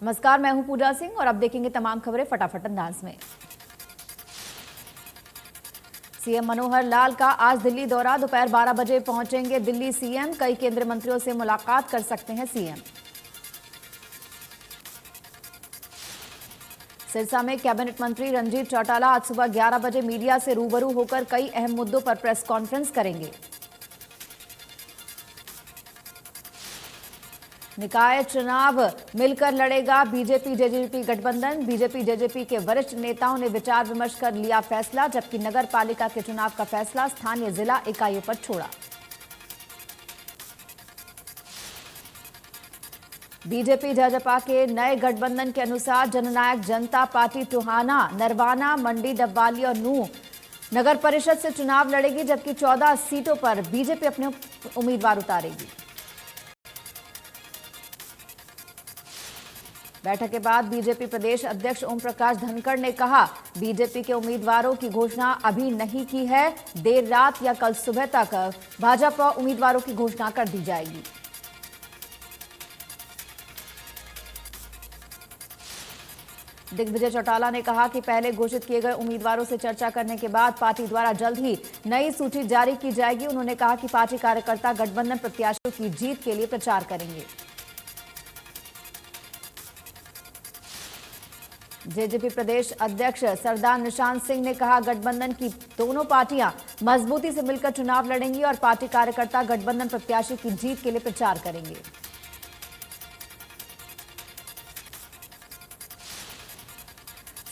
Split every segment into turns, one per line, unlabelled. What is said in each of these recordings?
नमस्कार, मैं हूं पूजा सिंह और अब देखेंगे तमाम खबरें फटाफट अंदाज में। सीएम मनोहर लाल का आज दिल्ली दौरा, दोपहर 12 बजे पहुंचेंगे दिल्ली सीएम। कई केंद्रीय मंत्रियों से मुलाकात कर सकते हैं सीएम। सिरसा में कैबिनेट मंत्री रंजीत चौटाला आज सुबह 11 बजे मीडिया से रूबरू होकर कई अहम मुद्दों पर प्रेस कॉन्फ्रेंस करेंगे। निकाय चुनाव मिलकर लड़ेगा बीजेपी जेजेपी गठबंधन। बीजेपी जेजेपी के वरिष्ठ नेताओं ने विचार विमर्श कर लिया फैसला, जबकि नगर पालिका के चुनाव का फैसला स्थानीय जिला इकाइयों पर छोड़ा। बीजेपी जेजेपी के नए गठबंधन के अनुसार जननायक जनता पार्टी टोहाना, नरवाना, मंडी, डबवाली और नूंह नगर परिषद से चुनाव लड़ेगी, जबकि 14 सीटों पर बीजेपी अपने उम्मीदवार उतारेगी। बैठक के बाद बीजेपी प्रदेश अध्यक्ष ओम प्रकाश धनखड़ ने कहा, बीजेपी के उम्मीदवारों की घोषणा अभी नहीं की है, देर रात या कल सुबह तक भाजपा उम्मीदवारों की घोषणा कर दी जाएगी। दिग्विजय चौटाला ने कहा कि पहले घोषित किए गए उम्मीदवारों से चर्चा करने के बाद पार्टी द्वारा जल्द ही नई सूची जारी की जाएगी। उन्होंने कहा कि पार्टी कार्यकर्ता गठबंधन प्रत्याशियों की जीत के लिए प्रचार करेंगे। जेजेपी प्रदेश अध्यक्ष सरदार निशांत सिंह ने कहा, गठबंधन की दोनों पार्टियां मजबूती से मिलकर चुनाव लड़ेंगी और पार्टी कार्यकर्ता गठबंधन प्रत्याशी की जीत के लिए प्रचार करेंगे।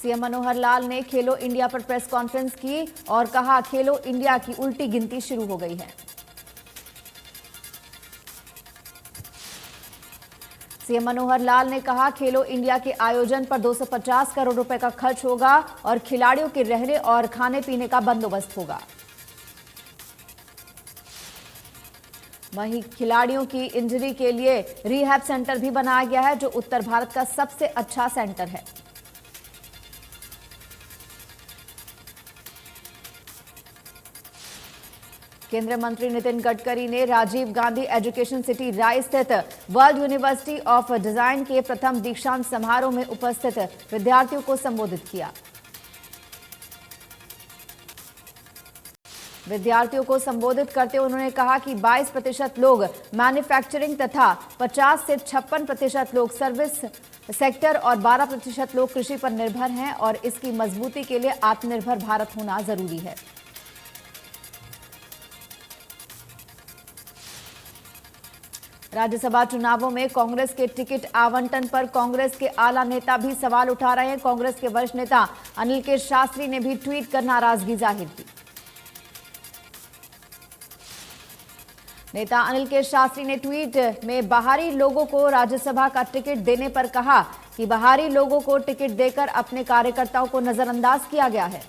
सीएम मनोहर लाल ने खेलो इंडिया पर प्रेस कॉन्फ्रेंस की और कहा, खेलो इंडिया की उल्टी गिनती शुरू हो गई है। सीएम मनोहर लाल ने कहा, खेलो इंडिया के आयोजन पर 250 करोड़ रुपए का खर्च होगा और खिलाड़ियों के रहने और खाने पीने का बंदोबस्त होगा। वहीं खिलाड़ियों की इंजरी के लिए रिहैब सेंटर भी बनाया गया है, जो उत्तर भारत का सबसे अच्छा सेंटर है। केंद्रीय मंत्री नितिन गडकरी ने राजीव गांधी एजुकेशन सिटी राय स्थित वर्ल्ड यूनिवर्सिटी ऑफ डिजाइन के प्रथम दीक्षांत समारोह में उपस्थित विद्यार्थियों को संबोधित किया। विद्यार्थियों को संबोधित करते हुए उन्होंने कहा कि 22% लोग मैन्युफैक्चरिंग तथा 50 से 56% लोग सर्विस सेक्टर और 12% लोग कृषि पर निर्भर हैं और इसकी मजबूती के लिए आत्मनिर्भर भारत होना जरूरी है। राज्यसभा चुनावों में कांग्रेस के टिकट आवंटन पर कांग्रेस के आला नेता भी सवाल उठा रहे हैं। कांग्रेस के वरिष्ठ नेता अनिल के शास्त्री ने भी ट्वीट कर नाराजगी जाहिर की। नेता अनिल के शास्त्री ने ट्वीट में बाहरी लोगों को राज्यसभा का टिकट देने पर कहा कि बाहरी लोगों को टिकट देकर अपने कार्यकर्ताओं को नजरअंदाज किया गया है।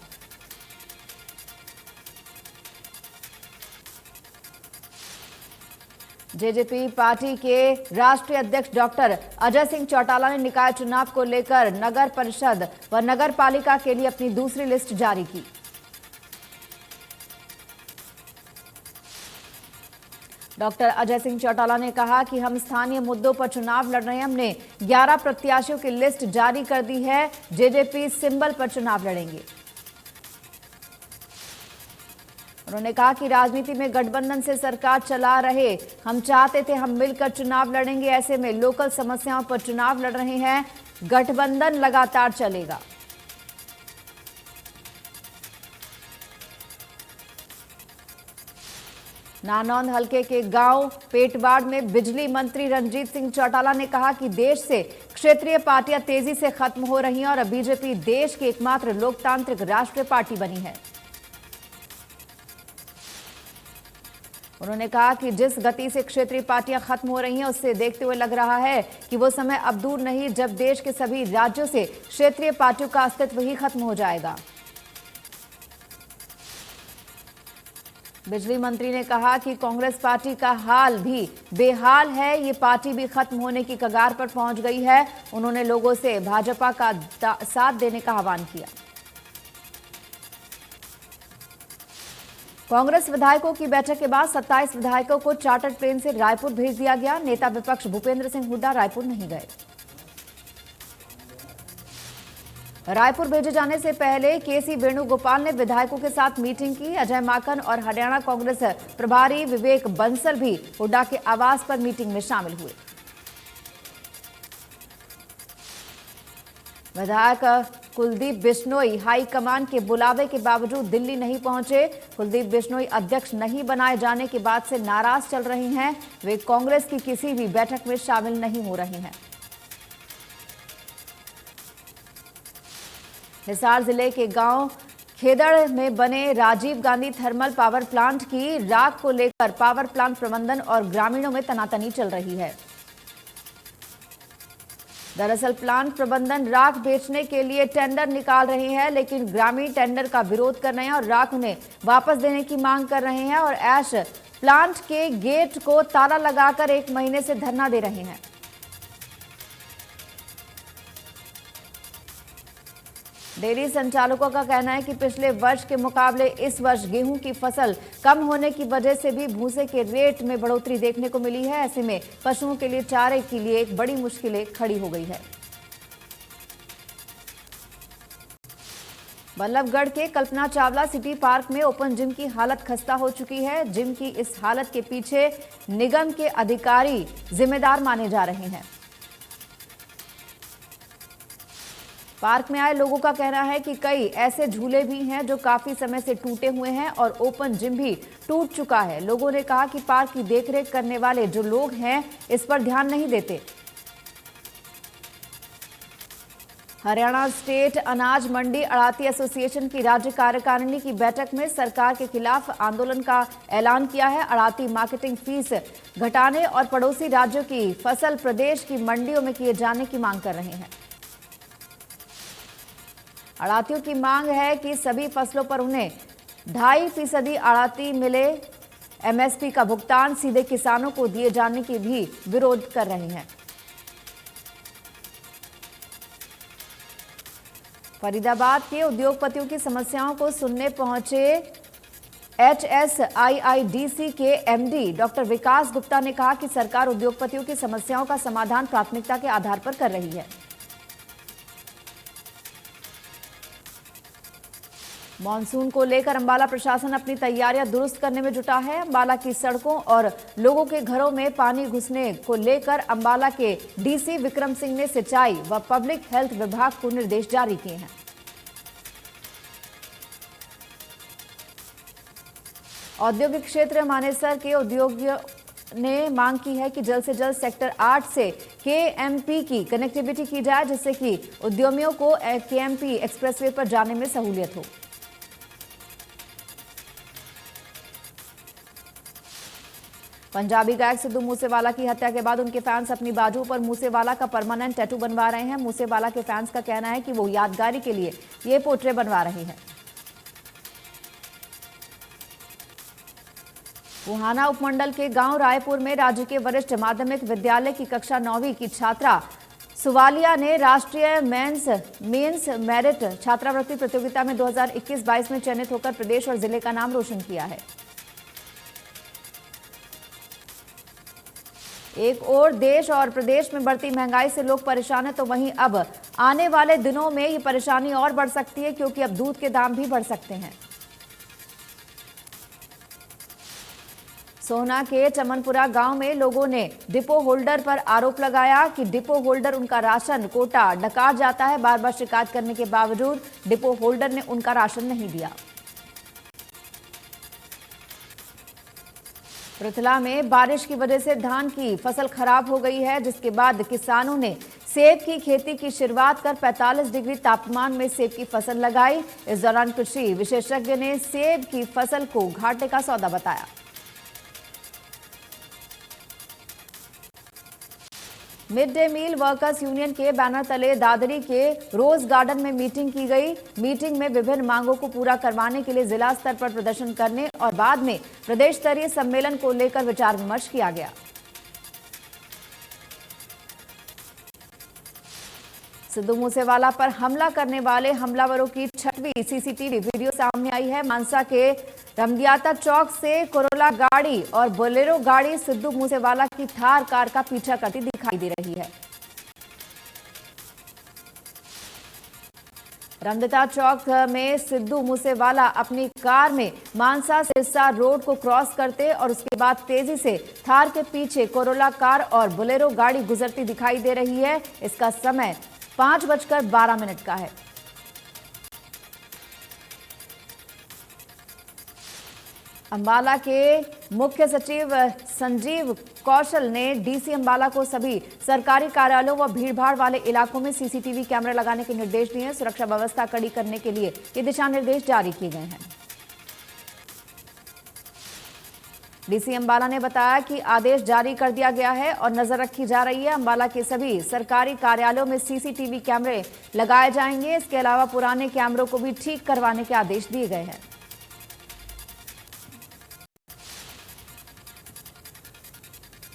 जेजेपी पार्टी के राष्ट्रीय अध्यक्ष डॉक्टर अजय सिंह चौटाला ने निकाय चुनाव को लेकर नगर परिषद व नगर पालिका के लिए अपनी दूसरी लिस्ट जारी की। डॉक्टर अजय सिंह चौटाला ने कहा कि हम स्थानीय मुद्दों पर चुनाव लड़ रहे हैं। हमने 11 प्रत्याशियों की लिस्ट जारी कर दी है। जेजेपी सिंबल पर चुनाव लड़ेंगे। उन्होंने कहा कि राजनीति में गठबंधन से सरकार चला रहे हम चाहते थे हम मिलकर चुनाव लड़ेंगे, ऐसे में लोकल समस्याओं पर चुनाव लड़ रहे हैं। गठबंधन लगातार चलेगा। नानौंद हलके के गांव पेटवाड़ में बिजली मंत्री रंजीत सिंह चौटाला ने कहा कि देश से क्षेत्रीय पार्टियां तेजी से खत्म हो रही हैं और बीजेपी देश की एकमात्र लोकतांत्रिक राष्ट्रीय पार्टी बनी है। उन्होंने कहा कि जिस गति से क्षेत्रीय पार्टियां खत्म हो रही हैं, उससे देखते हुए लग रहा है कि वो समय अब दूर नहीं जब देश के सभी राज्यों से क्षेत्रीय पार्टियों का अस्तित्व ही खत्म हो जाएगा। बिजली मंत्री ने कहा कि कांग्रेस पार्टी का हाल भी बेहाल है, ये पार्टी भी खत्म होने की कगार पर पहुंच गई है। उन्होंने लोगों से भाजपा का साथ देने का आह्वान किया। कांग्रेस विधायकों की बैठक के बाद 27 विधायकों को चार्टर्ड प्लेन से रायपुर भेज दिया गया। नेता विपक्ष भूपेंद्र सिंह हुड्डा रायपुर नहीं गए। रायपुर भेजे जाने से पहले केसी वेणुगोपाल ने विधायकों के साथ मीटिंग की। अजय माकन और हरियाणा कांग्रेस प्रभारी विवेक बंसल भी हुड्डा के आवास पर मीटिंग में शामिल हुए। विधायक कुलदीप बिश्नोई हाईकमान के बुलावे के बावजूद दिल्ली नहीं पहुंचे। कुलदीप बिश्नोई अध्यक्ष नहीं बनाए जाने के बाद से नाराज चल रही हैं। वे कांग्रेस की किसी भी बैठक में शामिल नहीं हो रही हैं। हिसार जिले के गांव खेदड़ में बने Rajiv Gandhi thermal power plant की राख को लेकर पावर प्लांट प्रबंधन और ग्रामीणों में तनातनी चल रही है। दरअसल प्लांट प्रबंधन राख बेचने के लिए टेंडर निकाल रहे हैं, लेकिन ग्रामीण टेंडर का विरोध कर रहे हैं और राख उन्हें वापस देने की मांग कर रहे हैं और ऐश प्लांट के गेट को ताला लगाकर 1 महीने से धरना दे रहे हैं। डेयरी संचालकों का कहना है कि पिछले वर्ष के मुकाबले इस वर्ष गेहूं की फसल कम होने की वजह से भी भूसे के रेट में बढ़ोतरी देखने को मिली है। ऐसे में पशुओं के लिए चारे के लिए एक बड़ी मुश्किलें खड़ी हो गई है। बल्लभगढ़ के कल्पना चावला सिटी पार्क में ओपन जिम की हालत खस्ता हो चुकी है। जिम की इस हालत के पीछे निगम के अधिकारी जिम्मेदार माने जा रहे हैं। पार्क में आए लोगों का कहना है कि कई ऐसे झूले भी हैं जो काफी समय से टूटे हुए हैं और ओपन जिम भी टूट चुका है। लोगों ने कहा कि पार्क की देखरेख करने वाले जो लोग हैं इस पर ध्यान नहीं देते। हरियाणा स्टेट अनाज मंडी अड़ाती एसोसिएशन की राज्य कार्यकारिणी की बैठक में सरकार के खिलाफ आंदोलन का ऐलान किया है। अड़ाती मार्केटिंग फीस घटाने और पड़ोसी राज्यों की फसल प्रदेश की मंडियों में किए जाने की मांग कर रहे हैं। अड़ातियों की मांग है कि सभी फसलों पर उन्हें 2.5% अड़ाती मिले। एमएसपी का भुगतान सीधे किसानों को दिए जाने की भी विरोध कर रहे हैं। फरीदाबाद के उद्योगपतियों की समस्याओं को सुनने पहुंचे HSIIDC के MD डॉक्टर विकास गुप्ता ने कहा कि सरकार उद्योगपतियों की समस्याओं का समाधान प्राथमिकता के आधार पर कर रही है। मॉनसून को लेकर अंबाला प्रशासन अपनी तैयारियां दुरुस्त करने में जुटा है। अंबाला की सड़कों और लोगों के घरों में पानी घुसने को लेकर अंबाला के DC विक्रम सिंह ने सिंचाई व पब्लिक हेल्थ विभाग को निर्देश जारी किए हैं। औद्योगिक क्षेत्र मानेसर के उद्योगियों ने मांग की है कि जल्द से जल्द सेक्टर 8 से KMP की कनेक्टिविटी की जाए, जिससे कि उद्यमियों को KMP एक्सप्रेसवे पर जाने में सहूलियत हो। पंजाबी गायक सिद्धू मूसेवाला की हत्या के बाद उनके फैंस अपनी बाजू पर मूसेवाला का परमानेंट टैटू बनवा रहे हैं। मूसेवाला के फैंस का कहना है कि वो यादगारी के लिए ये पोर्ट्रेट बनवा रहे हैं। बुहाना उपमंडल के गांव रायपुर में राज्य के वरिष्ठ माध्यमिक विद्यालय की कक्षा 9वीं की छात्रा सुवालिया ने राष्ट्रीय मेंस मेरिट छात्रावृत्ति प्रतियोगिता में 2021-22 में चयनित होकर प्रदेश और जिले का नाम रोशन किया है। एक ओर देश और प्रदेश में बढ़ती महंगाई से लोग परेशान हैं, तो वहीं अब आने वाले दिनों में ये परेशानी और बढ़ सकती है, क्योंकि अब दूध के दाम भी बढ़ सकते हैं। सोहना के चमनपुरा गांव में लोगों ने डिपो होल्डर पर आरोप लगाया कि डिपो होल्डर उनका राशन कोटा डकार जाता है। बार बार शिकायत करने के बावजूद डिपो होल्डर ने उनका राशन नहीं दिया। पृथला में बारिश की वजह से धान की फसल खराब हो गई है, जिसके बाद किसानों ने सेब की खेती की शुरुआत कर 45 डिग्री तापमान में सेब की फसल लगाई। इस दौरान कृषि विशेषज्ञ ने सेब की फसल को घाटे का सौदा बताया। Mid day meal workers union के बैनर तले दादरी के रोज गार्डन में मीटिंग की गई। मीटिंग में विभिन्न मांगों को पूरा करवाने के लिए जिला स्तर पर प्रदर्शन करने और बाद में प्रदेश स्तरीय सम्मेलन को लेकर विचार विमर्श किया गया। सिद्धू मूसेवाला पर हमला करने वाले हमलावरों की 6वीं सीसीटीवी वीडियो सामने आई है। मानसा के रमदियाता चौक से कोरोला गाड़ी और बोलेरो गाड़ी सिद्धू मूसेवाला की थार कार का पीछा करती दिखाई दे रही है। रमदता चौक में सिद्धू मूसेवाला अपनी कार में मानसा सिरसा रोड को क्रॉस करते और उसके बाद तेजी से थार के पीछे कोरोला कार और बोलेरो गाड़ी गुजरती दिखाई दे रही है। इसका समय 5:12 का है। अंबाला के मुख्य सचिव संजीव कौशल ने डीसी अंबाला को सभी सरकारी कार्यालयों व भीड़भाड़ वाले इलाकों में सीसीटीवी कैमरे लगाने के निर्देश दिए हैं। सुरक्षा व्यवस्था कड़ी करने के लिए ये दिशा निर्देश जारी किए गए हैं। डीसी अंबाला ने बताया कि आदेश जारी कर दिया गया है और नजर रखी जा रही है। अंबाला के सभी सरकारी कार्यालयों में सीसीटीवी कैमरे लगाए जाएंगे। इसके अलावा पुराने कैमरों को भी ठीक करवाने के आदेश दिए गए हैं।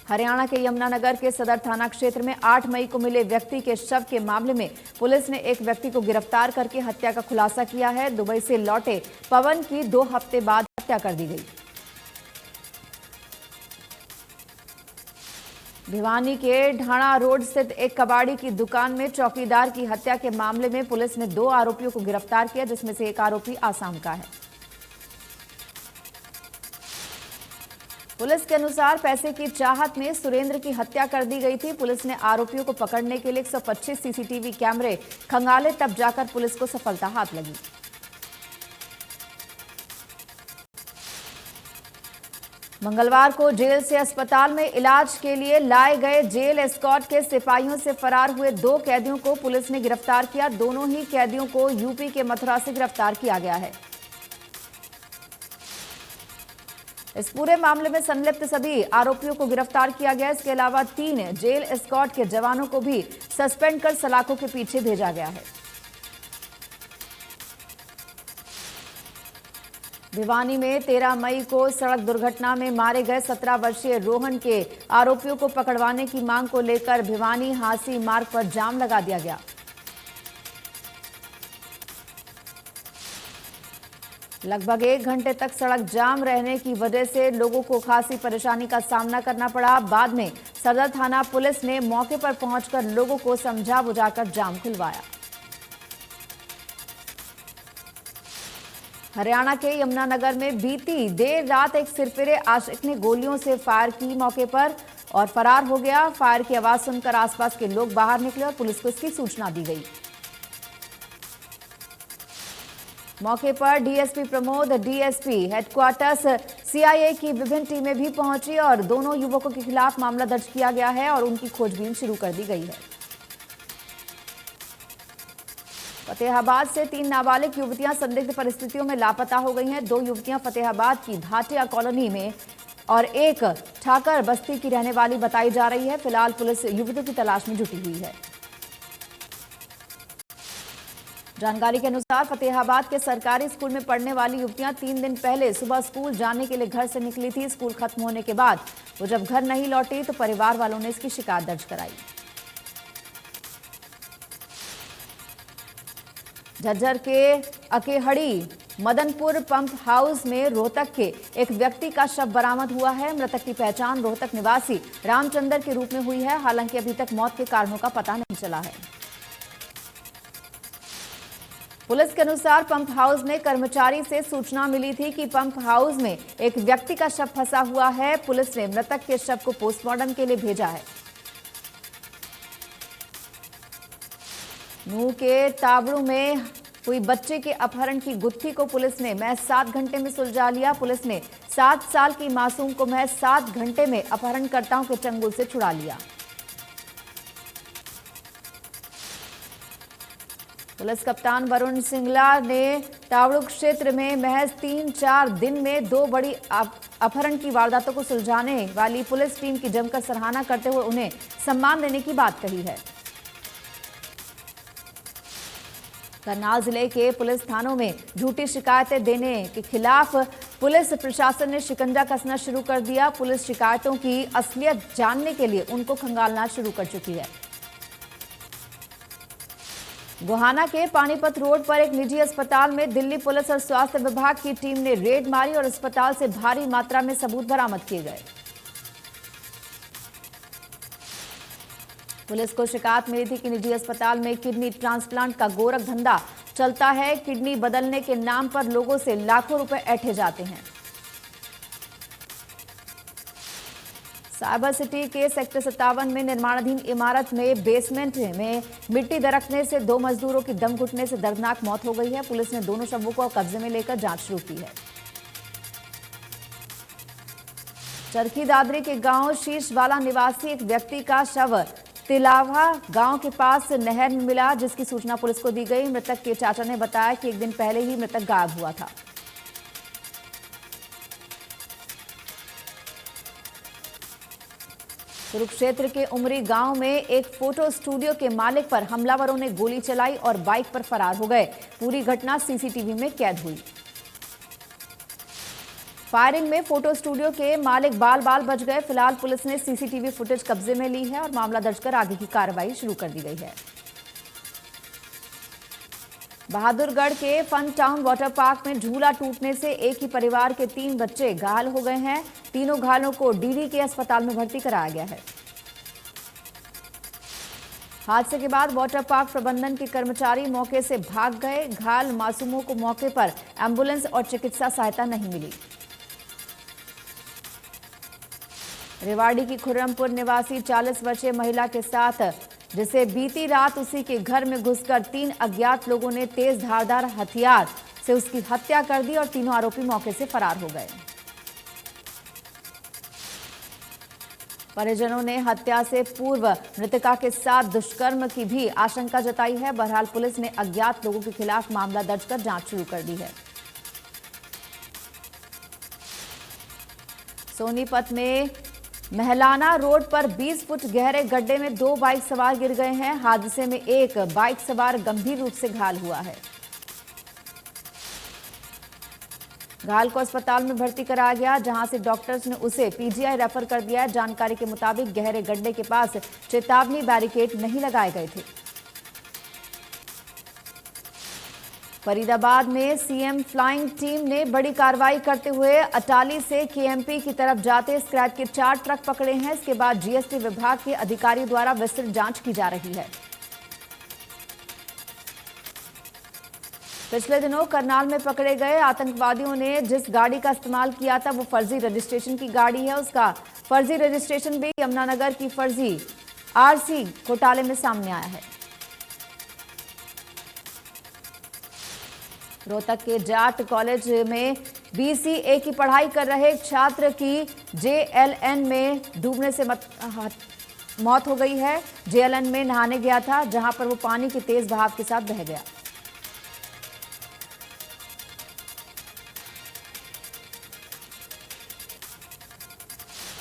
हरियाणा के यमुनानगर के सदर थाना क्षेत्र में 8 मई को मिले व्यक्ति के शव के मामले में पुलिस ने एक व्यक्ति को गिरफ्तार करके हत्या का खुलासा किया है। दुबई से लौटे पवन की 2 हफ्ते बाद हत्या कर दी गई। भिवानी के ढाणा रोड स्थित एक कबाड़ी की दुकान में चौकीदार की हत्या के मामले में पुलिस ने 2 आरोपियों को गिरफ्तार किया, जिसमें से एक आरोपी आसाम का है। पुलिस के अनुसार पैसे की चाहत में सुरेंद्र की हत्या कर दी गई थी। पुलिस ने आरोपियों को पकड़ने के लिए 125 सीसीटीवी कैमरे खंगाले, तब जाकर पुलिस को सफलता हाथ लगी। मंगलवार को जेल से अस्पताल में इलाज के लिए लाए गए जेल एस्कॉर्ट के सिपाहियों से फरार हुए 2 कैदियों को पुलिस ने गिरफ्तार किया। दोनों ही कैदियों को यूपी के मथुरा से गिरफ्तार किया गया है। इस पूरे मामले में संलिप्त सभी आरोपियों को गिरफ्तार किया गया। इसके अलावा 3 जेल एस्कॉर्ट के जवानों को भी सस्पेंड कर सलाखों के पीछे भेजा गया है। भिवानी में 13 मई को सड़क दुर्घटना में मारे गए 17 वर्षीय रोहन के आरोपियों को पकड़वाने की मांग को लेकर भिवानी हांसी मार्ग पर जाम लगा दिया गया। लगभग 1 घंटे तक सड़क जाम रहने की वजह से लोगों को खासी परेशानी का सामना करना पड़ा। बाद में सदर थाना पुलिस ने मौके पर पहुंचकर लोगों को समझा बुझाकर जाम खुलवाया। हरियाणा के यमुनानगर में बीती देर रात एक सिरफिरे आशिक ने गोलियों से फायर की मौके पर और फरार हो गया। फायर की आवाज सुनकर आसपास के लोग बाहर निकले और पुलिस को इसकी सूचना दी गई। मौके पर DSP Pramod, DSP headquarters, CIA की विभिन्न टीमें भी पहुंची और दोनों युवकों के खिलाफ मामला दर्ज किया गया है और उनकी खोजबीन शुरू कर दी गई है। फतेहाबाद से 3 नाबालिग युवतियां संदिग्ध परिस्थितियों में लापता हो गई हैं। 2 युवतियां फतेहाबाद की भाटिया कॉलोनी में और एक ठाकर बस्ती की रहने वाली बताई जा रही है। फिलहाल पुलिस युवतियों की तलाश में जुटी हुई है। जानकारी के अनुसार फतेहाबाद के सरकारी स्कूल में पढ़ने वाली युवतियां 3 दिन पहले सुबह स्कूल जाने के लिए घर से निकली थी। स्कूल खत्म होने के बाद वो जब घर नहीं लौटी तो परिवार वालों ने इसकी शिकायत दर्ज कराई। झज्जर के अकेहड़ी मदनपुर पंप हाउस में रोहतक के एक व्यक्ति का शव बरामद हुआ है। मृतक की पहचान रोहतक निवासी रामचंद्र के रूप में हुई है। हालांकि अभी तक मौत के कारणों का पता नहीं चला है। पुलिस के अनुसार पंप हाउस में कर्मचारी से सूचना मिली थी कि पंप हाउस में एक व्यक्ति का शव फंसा हुआ है। पुलिस ने मृतक के शव को पोस्टमार्टम के लिए भेजा है। नूह के तावड़ू में हुई बच्चे के अपहरण की गुत्थी को पुलिस ने महज 7 घंटे में सुलझा लिया। पुलिस ने 7 साल की मासूम को महज 7 घंटे में अपहरणकर्ताओं के चंगुल से छुड़ा लिया। पुलिस कप्तान वरुण सिंगला ने तावड़ू क्षेत्र में महज 3-4 दिन में 2 बड़ी अपहरण की वारदातों को सुलझाने वाली पुलिस टीम की जमकर सराहना करते हुए उन्हें सम्मान देने की बात कही है। करनाल जिले के पुलिस थानों में झूठी शिकायतें देने के खिलाफ पुलिस प्रशासन ने शिकंजा कसना शुरू कर दिया। पुलिस शिकायतों की असलियत जानने के लिए उनको खंगालना शुरू कर चुकी है। गोहाना के पानीपत रोड पर एक निजी अस्पताल में दिल्ली पुलिस और स्वास्थ्य विभाग की टीम ने रेड मारी और अस्पताल से भारी मात्रा में सबूत बरामद किए गए। पुलिस को शिकायत मिली थी कि निजी अस्पताल में किडनी ट्रांसप्लांट का गोरख धंधा चलता है। किडनी बदलने के नाम पर लोगों से लाखों रुपए ऐंठे जाते हैं। साइबर सिटी के सेक्टर 57 में निर्माणाधीन इमारत में बेसमेंट में मिट्टी दरकने से 2 मजदूरों की दम घुटने से दर्दनाक मौत हो गई है। पुलिस ने दोनों शवों को कब्जे में लेकर जांच शुरू की है। चरखी दादरी के गांव शीशवाला निवासी एक व्यक्ति का शव तिलावा गांव के पास नहर में मिला, जिसकी सूचना पुलिस को दी गई। मृतक के चाचा ने बताया कि एक दिन पहले ही मृतक गायब हुआ था। कुरुक्षेत्र के उमरी गांव में एक फोटो स्टूडियो के मालिक पर हमलावरों ने गोली चलाई और बाइक पर फरार हो गए। पूरी घटना सीसीटीवी में कैद हुई। फायरिंग में फोटो स्टूडियो के मालिक बाल बाल बच गए। फिलहाल पुलिस ने सीसीटीवी फुटेज कब्जे में ली है और मामला दर्ज कर आगे की कार्रवाई शुरू कर दी गई है। बहादुरगढ़ के फन टाउन वाटर पार्क में झूला टूटने से एक ही परिवार के 3 बच्चे घायल हो गए हैं। तीनों घायलों को डीडी के अस्पताल में भर्ती कराया गया है। हादसे के बाद वाटर पार्क प्रबंधन के कर्मचारी मौके से भाग गए। घायल मासूमों को मौके पर एंबुलेंस और चिकित्सा सहायता नहीं मिली। रेवाड़ी की खुर्रमपुर निवासी 40 वर्षीय महिला के साथ, जिसे बीती रात उसी के घर में घुसकर 3 अज्ञात लोगों ने तेज धारदार हथियार से उसकी हत्या कर दी और तीनों आरोपी मौके से फरार हो गए। परिजनों ने हत्या से पूर्व मृतका के साथ दुष्कर्म की भी आशंका जताई है। बहरहाल पुलिस ने अज्ञात लोगों के खिलाफ मामला दर्ज कर जांच शुरू कर दी है। सोनीपत में महलाना रोड पर 20 फुट गहरे गड्ढे में 2 बाइक सवार गिर गए हैं। हादसे में एक बाइक सवार गंभीर रूप से घायल हुआ है। घायल को अस्पताल में भर्ती कराया गया, जहां से डॉक्टर्स ने उसे पीजीआई रेफर कर दिया है। जानकारी के मुताबिक गहरे गड्ढे के पास चेतावनी बैरिकेड नहीं लगाए गए थे। फरीदाबाद में सीएम फ्लाइंग टीम ने बड़ी कार्रवाई करते हुए अटाली से केएमपी की तरफ जाते स्क्रैप के 4 ट्रक पकड़े हैं। इसके बाद जीएसटी विभाग के अधिकारियों द्वारा विस्तृत जांच की जा रही है। पिछले दिनों करनाल में पकड़े गए आतंकवादियों ने जिस गाड़ी का इस्तेमाल किया था वो फर्जी रजिस्ट्रेशन की गाड़ी है। उसका फर्जी रजिस्ट्रेशन भी यमुनानगर की फर्जी आरसी घोटाले में सामने आया है। रोहतक के जाट कॉलेज में बीसीए की पढ़ाई कर रहे छात्र की जेएलएन में डूबने से मौत हो गई है। जेएलएन में नहाने गया था, जहां पर वो पानी के तेज बहाव के साथ बह गया।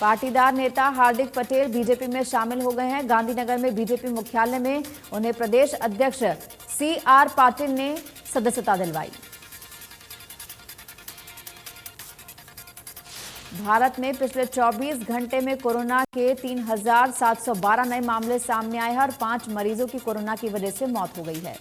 पाटीदार नेता हार्दिक पटेल बीजेपी में शामिल हो गए हैं। गांधीनगर में बीजेपी मुख्यालय में उन्हें प्रदेश अध्यक्ष सीआर पाटिल ने सदस्यता दिलवाई। भारत में पिछले 24 घंटे में कोरोना के 3,712 नए मामले सामने आए हैं और 5 मरीजों की कोरोना की वजह से मौत हो गई है।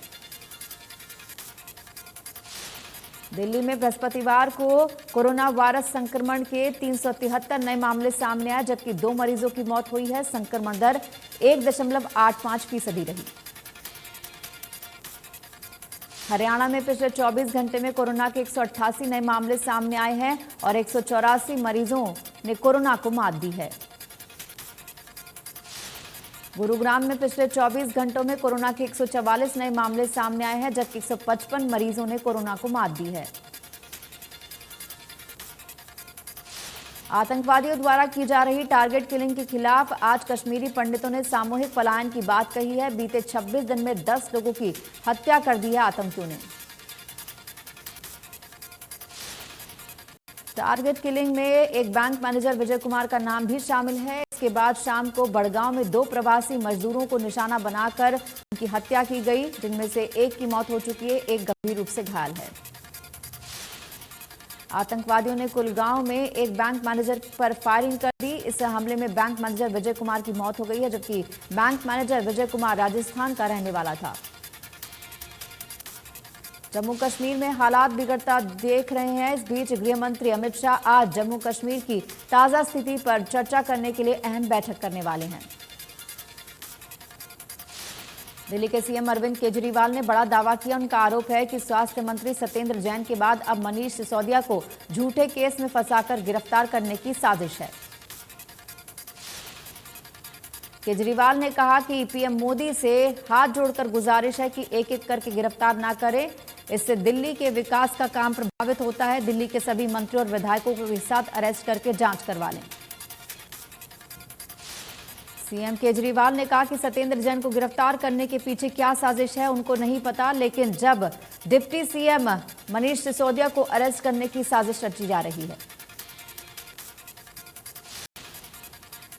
दिल्ली में बृहस्पतिवार को कोरोना वायरस संक्रमण के 373 नए मामले सामने आए, जबकि 2 मरीजों की मौत हुई है। संक्रमण दर 1.85% रही। हरियाणा में पिछले 24 घंटे में कोरोना के 188 नए मामले सामने आए हैं और 184 मरीजों ने कोरोना को मात दी है। गुरुग्राम में पिछले 24 घंटों में कोरोना के 144 नए मामले सामने आए हैं, जबकि 155 मरीजों ने कोरोना को मात दी है। आतंकवादियों द्वारा की जा रही टारगेट किलिंग के खिलाफ आज कश्मीरी पंडितों ने सामूहिक पलायन की बात कही है। बीते 26 दिन में 10 लोगों की हत्या कर दी है आतंकियों ने। टारगेट किलिंग में एक बैंक मैनेजर विजय कुमार का नाम भी शामिल है। इसके बाद शाम को बड़गांव में 2 प्रवासी मजदूरों को निशाना बनाकर उनकी हत्या की गई, जिनमें से एक की मौत हो चुकी है, एक गंभीर रूप से घायल है। आतंकवादियों ने कुलगांव में एक बैंक मैनेजर पर फायरिंग कर दी। इस हमले में बैंक मैनेजर विजय कुमार की मौत हो गई है, जबकि बैंक मैनेजर विजय कुमार राजस्थान का रहने वाला था। जम्मू कश्मीर में हालात बिगड़ता देख रहे हैं। इस बीच गृह मंत्री अमित शाह आज जम्मू कश्मीर की ताजा स्थिति पर चर्चा करने के लिए अहम बैठक करने वाले हैं। दिल्ली के सीएम अरविंद केजरीवाल ने बड़ा दावा किया। उनका आरोप है कि स्वास्थ्य मंत्री सत्येंद्र जैन के बाद अब मनीष सिसोदिया को झूठे केस में फंसाकर गिरफ्तार करने की साजिश है। केजरीवाल ने कहा कि पीएम मोदी से हाथ जोड़कर गुजारिश है कि एक एक करके गिरफ्तार ना करें, इससे दिल्ली के विकास का काम प्रभावित होता है। दिल्ली के सभी मंत्री और विधायकों को एक साथ अरेस्ट करके जांच करवा लें। सीएम केजरीवाल ने कहा कि सत्येंद्र जैन को गिरफ्तार करने के पीछे क्या साजिश है उनको नहीं पता, लेकिन जब डिप्टी सीएम मनीष सिसोदिया को अरेस्ट करने की साजिश रची जा रही है।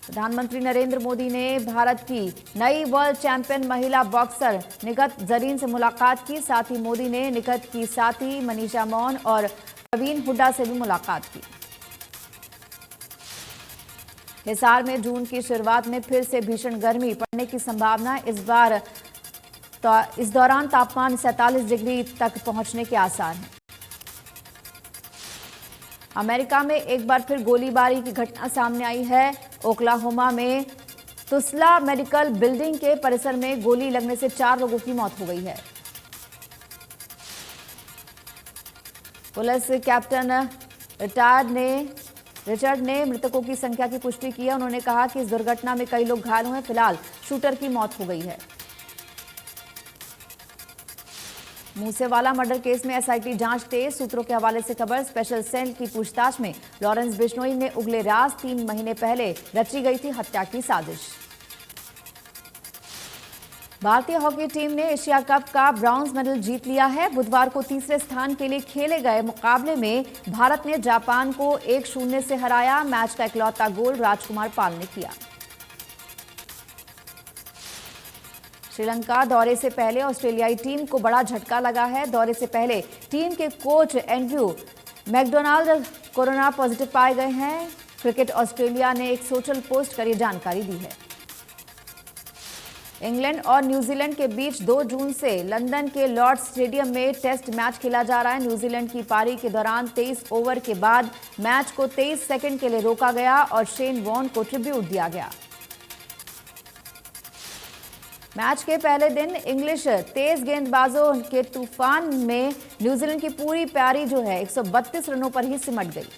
प्रधानमंत्री नरेंद्र मोदी ने भारत की नई वर्ल्ड चैंपियन महिला बॉक्सर निखत जरीन से मुलाकात की। साथ ही मोदी ने निखत की साथी मनीषा मौन और प्रवीण हुड्डा से भी मुलाकात की। हिसार में जून की शुरुआत में फिर से भीषण गर्मी पड़ने की संभावना। इस दौरान तापमान 47 डिग्री तक पहुंचने के आसार हैं। अमेरिका में एक बार फिर गोलीबारी की घटना सामने आई है। ओक्लाहोमा में तुस्ला मेडिकल बिल्डिंग के परिसर में गोली लगने से 4 लोगों की मौत हो गई है। पुलिस कैप्टन रिचर्ड ने मृतकों की संख्या की पुष्टि की है। उन्होंने कहा कि इस दुर्घटना में कई लोग घायल हुए हैं। फिलहाल शूटर की मौत हो गई है। मूसेवाला मर्डर केस में एसआईटी जांच तेज। सूत्रों के हवाले से खबर, स्पेशल सेल की पूछताछ में लॉरेंस बिश्नोई ने उगले राज 3 महीने पहले रची गई थी हत्या की साजिश। भारतीय हॉकी टीम ने एशिया कप का ब्रॉन्ज मेडल जीत लिया है। बुधवार को तीसरे स्थान के लिए खेले गए मुकाबले में भारत ने जापान को 1-0 से हराया। मैच का इकलौता गोल राजकुमार पाल ने किया। श्रीलंका दौरे से पहले ऑस्ट्रेलियाई टीम को बड़ा झटका लगा है। दौरे से पहले टीम के coach Andrew McDonald corona positive पाए गए हैं। क्रिकेट ऑस्ट्रेलिया ने एक सोशल पोस्ट कर यह जानकारी दी है। इंग्लैंड और न्यूजीलैंड के बीच 2 जून से लंदन के लॉर्ड्स स्टेडियम में टेस्ट मैच खेला जा रहा है। न्यूजीलैंड की पारी के दौरान 23 ओवर के बाद मैच को 23 सेकंड के लिए रोका गया और शेन वॉर्न को ट्रिब्यूट दिया गया। मैच के पहले दिन इंग्लिश तेज गेंदबाजों के तूफान में न्यूजीलैंड की पूरी पारी जो है 132 रनों पर ही सिमट गई।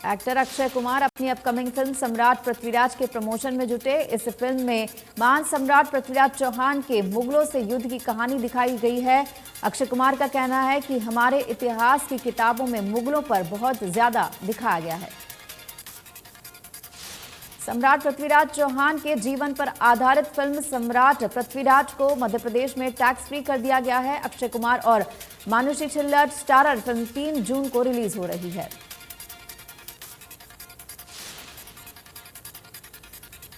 एक्टर अक्षय कुमार अपनी अपकमिंग फिल्म सम्राट पृथ्वीराज के प्रमोशन में जुटे। इस फिल्म में महान सम्राट पृथ्वीराज चौहान के मुगलों से युद्ध की कहानी दिखाई गई है। अक्षय कुमार का कहना है कि हमारे इतिहास की किताबों में मुगलों पर बहुत ज्यादा दिखाया गया है। सम्राट पृथ्वीराज चौहान के जीवन पर आधारित फिल्म सम्राट पृथ्वीराज को मध्य प्रदेश में टैक्स फ्री कर दिया गया है। अक्षय कुमार और मानुषी छिल्लर स्टारर फिल्म 3 जून को रिलीज हो रही है।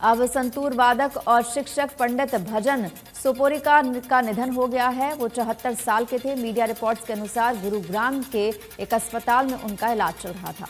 अब संतूर वादक और शिक्षक पंडित भजन सोपोरिका का निधन हो गया है। वो 74 साल के थे। मीडिया रिपोर्ट्स के अनुसार गुरुग्राम के एक अस्पताल में उनका इलाज चल रहा था।